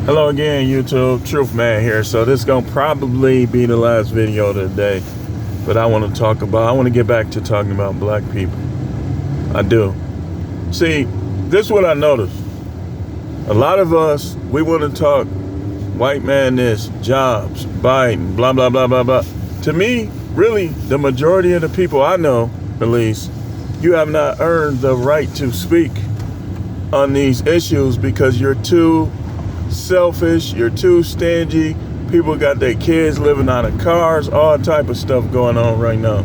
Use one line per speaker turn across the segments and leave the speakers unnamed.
Hello again, YouTube. Truth Man here. So this is gonna probably be the last video of the day, but I want to get back to talking about black people. I do. See, this is what I noticed. A lot of us, we want to talk white man this, jobs, Biden, blah, blah, blah, blah, blah. To me, really, the majority of the people I know, at least, you have not earned the right to speak on these issues because you're too selfish, you're too stingy. People got their kids living out of cars, all type of stuff going on right now.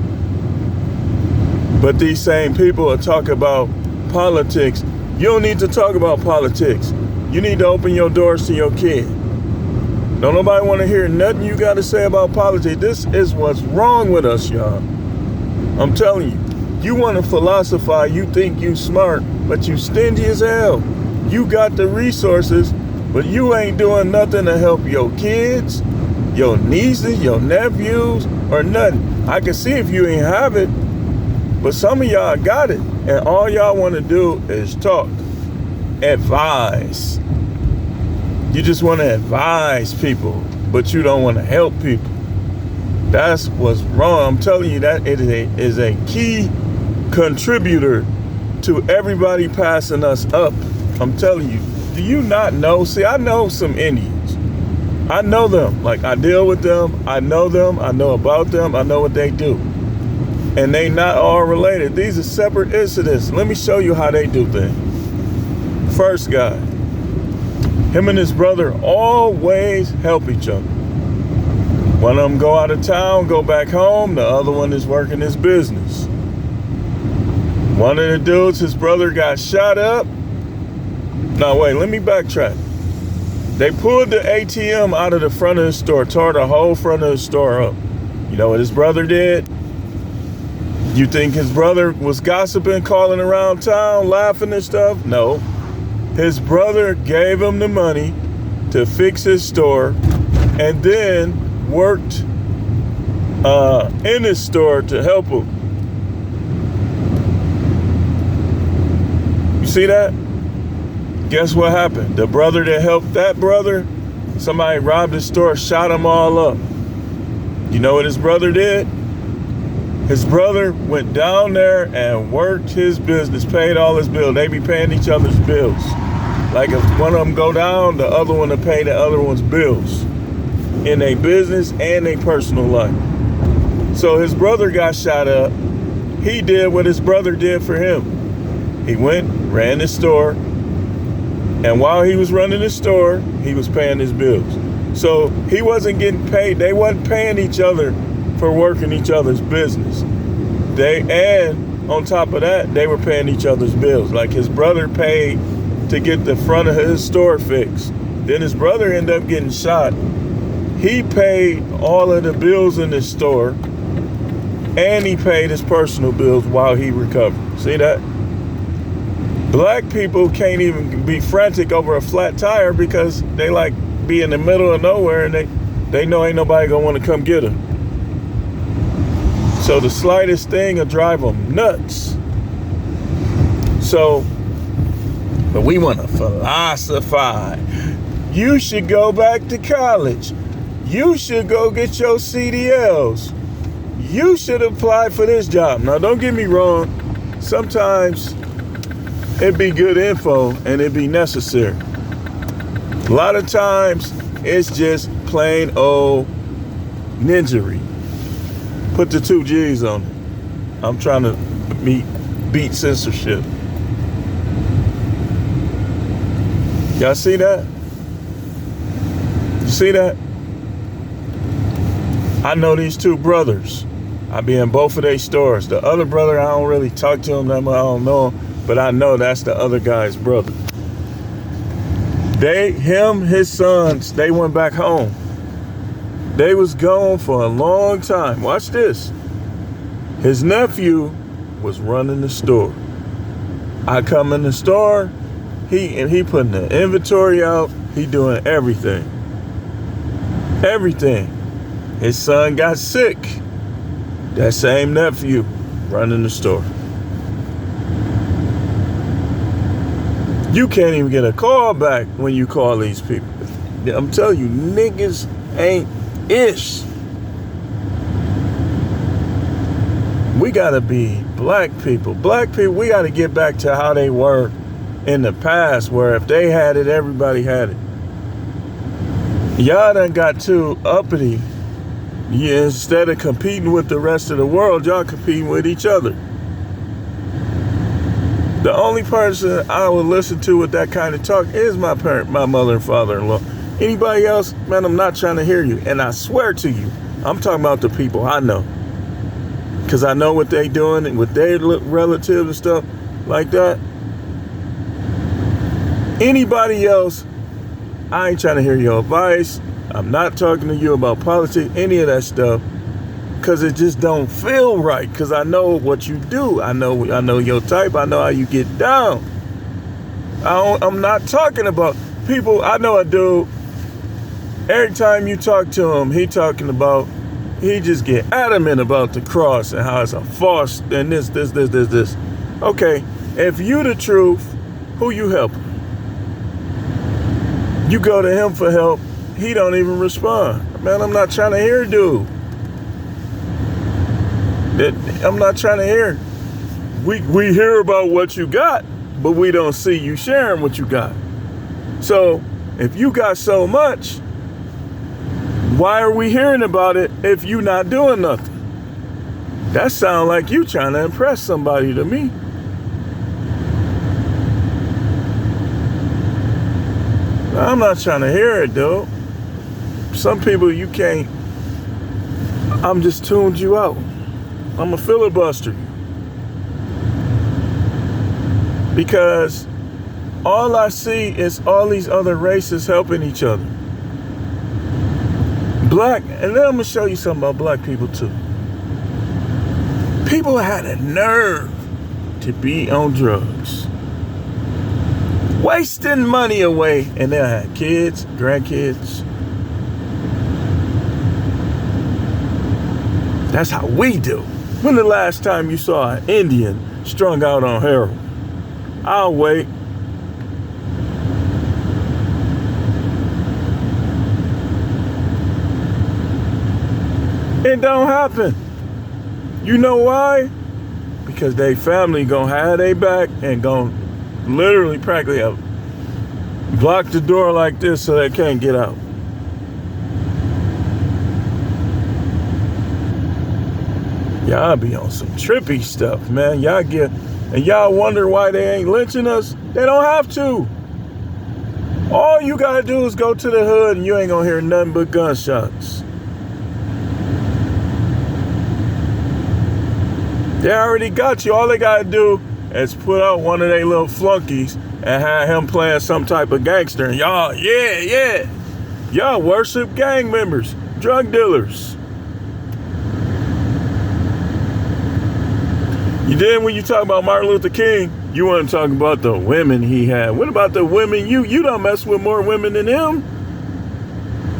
But these same people are talking about politics. You don't need to talk about politics. You need to open your doors to your kid. Don't nobody want to hear nothing you got to say about politics. This is what's wrong with us, y'all. I'm telling you. You want to philosophize, you think you smart, but you stingy as hell. You got the resources, but you ain't doing nothing to help your kids, your nieces, your nephews, or nothing. I can see if you ain't have it, but some of y'all got it, and all y'all want to do is talk, advise. You just want to advise people, but you don't want to help people. That's what's wrong. I'm telling you, that it is a key contributor to everybody passing us up. I'm telling you. Do you not know? See, I know some Indians. I know them. Like, I deal with them. I know them. I know about them. I know what they do. And they not all related. These are separate incidents. Let me show you how they do things. First guy. Him and his brother always help each other. One of them go out of town, go back home. The other one is working his business. One of the dudes, his brother got shot up. No, wait, let me backtrack. They pulled the ATM out of the front of the store, tore the whole front of the store up. You know what his brother did? You think his brother was gossiping, calling around town, laughing and stuff? No. His brother gave him the money to fix his store and then worked in his store to help him. You see that? Guess what happened? The brother that helped that brother, somebody robbed his store, shot them all up. You know what his brother did? His brother went down there and worked his business, paid all his bills. They be paying each other's bills. Like if one of them go down, the other one to pay the other one's bills in their business and their personal life. So his brother got shot up. He did what his brother did for him. He went, ran his store, and while he was running his store, he was paying his bills. So he wasn't getting paid. They wasn't paying each other for working each other's business. And on top of that, they were paying each other's bills. Like his brother paid to get the front of his store fixed. Then his brother ended up getting shot. He paid all of the bills in his store, and he paid his personal bills while he recovered. See that? Black people can't even be frantic over a flat tire because they like be in the middle of nowhere and they know ain't nobody gonna want to come get them. So the slightest thing will drive them nuts. So, but we want to philosophize. You should go back to college. You should go get your CDLs. You should apply for this job. Now, don't get me wrong. Sometimes it'd be good info and it'd be necessary. A lot of times it's just plain old ninjery. Put the 2 G's on it. I'm trying to beat censorship. Y'all see that? You see that? I know these 2 brothers. I be in both of their stores. The other brother, I don't really talk to him that much. I don't know him. But I know that's the other guy's brother. His sons, they went back home. They was gone for a long time. Watch this. His nephew was running the store. I come in the store, he putting the inventory out. He doing everything. Everything. His son got sick. That same nephew running the store. You can't even get a call back when you call these people. I'm telling you, niggas ain't ish. We gotta be black people. Black people, we gotta get back to how they were in the past, where if they had it, everybody had it. Y'all done got too uppity. Yeah, instead of competing with the rest of the world, y'all competing with each other. The only person I would listen to with that kind of talk is my parent, my mother and father-in-law. Anybody else, man, I'm not trying to hear you. And I swear to you, I'm talking about the people I know. Because I know what they doing and with their relatives and stuff like that. Anybody else, I ain't trying to hear your advice. I'm not talking to you about politics, any of that stuff. Because it just don't feel right. Because I know what you do. I know your type. I know how you get down. I'm not talking about people. I know a dude. Every time you talk to him, he just get adamant about the cross and how it's a farce and this. Okay, if you the truth, who you helping? You go to him for help. He don't even respond. Man, I'm not trying to hear dude. I'm not trying to hear. We hear about what you got, but we don't see you sharing what you got. So if you got so much, why are we hearing about it if you not doing nothing? That sounds like you trying to impress somebody to me. I'm not trying to hear it, though. Some people you can't. I'm just tuned you out. I'm a filibuster. Because all I see is all these other races helping each other. Black, and then I'm gonna show you something about black people too. People had a nerve to be on drugs. Wasting money away, and they had kids, grandkids. That's how we do. When the last time you saw an Indian strung out on heroin? I'll wait. It don't happen. You know why? Because they family gonna have their back and gonna literally practically block the door like this so they can't get out. Y'all be on some trippy stuff, man. Y'all wonder why they ain't lynching us? They don't have to. All you gotta do is go to the hood and you ain't gonna hear nothing but gunshots. They already got you. All they gotta do is put out one of their little flunkies and have him playing some type of gangster. And y'all, yeah. Y'all worship gang members, drug dealers. You did when you talk about Martin Luther King, you want to talk about the women he had. What about the women? You don't mess with more women than him.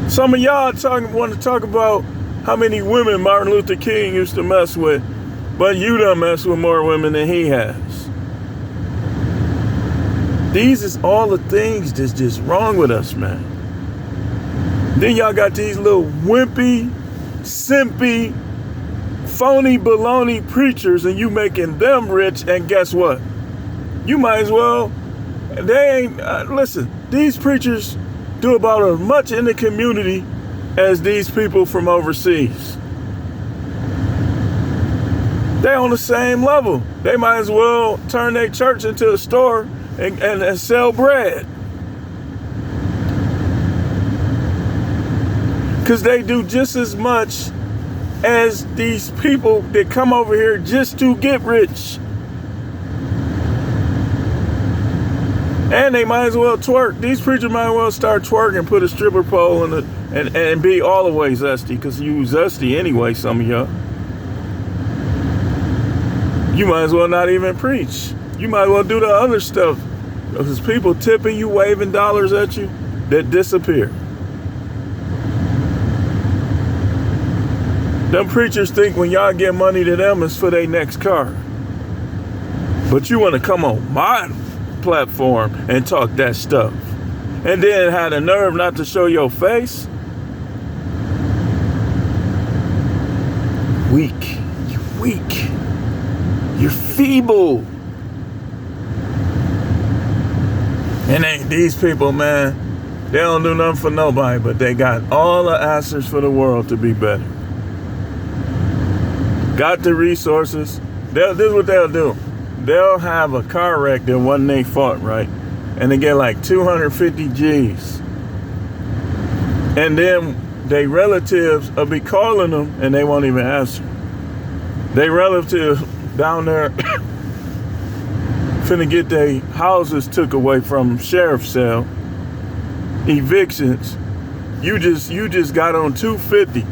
Some of y'all want to talk about how many women Martin Luther King used to mess with, but you don't mess with more women than he has. These is all the things that's just wrong with us, man. Then y'all got these little wimpy, simpy, phony baloney preachers, and you making them rich, and guess what? You might as well, they ain't, listen, these preachers do about as much in the community as these people from overseas. They on the same level. They might as well turn their church into a store and sell bread. Because they do just as much as these people that come over here just to get rich. And they might as well twerk. These preachers might as well start twerking, put a stripper pole in and be all the way zesty, because you zesty anyway, some of y'all. You might as well not even preach. You might as well do the other stuff. Because people tipping you, waving dollars at you, that disappear. Them preachers think when y'all get money to them, it's for their next car. But you want to come on my platform and talk that stuff. and then had the nerve not to show your face? Weak. You're weak. You're feeble. And these people, man, they don't do nothing for nobody, but they got all the answers for the world to be better. Got the resources. This is what they'll do. They'll have a car wreck that wasn't their fault, right? And they get like 250 G's. And then they relatives will be calling them and they won't even answer. They relatives down there finna get their houses took away from sheriff's sale, evictions. You just got on 250.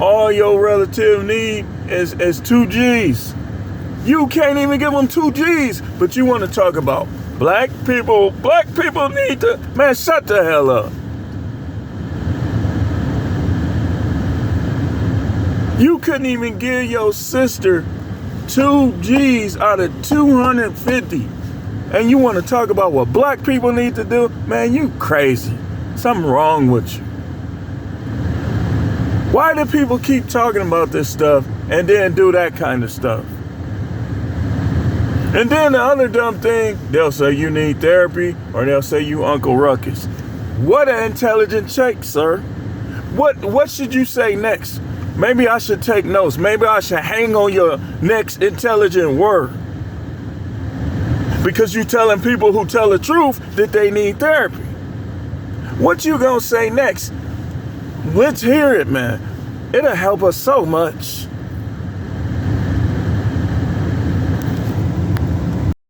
All your relative need is 2 G's. You can't even give them 2 G's, but you want to talk about black people. Black people need to, man, shut the hell up. You couldn't even give your sister 2 G's out of 250. And you want to talk about what black people need to do? Man, you crazy. Something wrong with you. Why do people keep talking about this stuff and then do that kind of stuff? And then the other dumb thing, they'll say you need therapy, or they'll say you Uncle Ruckus. What an intelligent check, sir. What should you say next? Maybe I should take notes. Maybe I should hang on your next intelligent word. Because you're telling people who tell the truth that they need therapy. What you gonna say next? Let's hear it, man. It'll help us so much.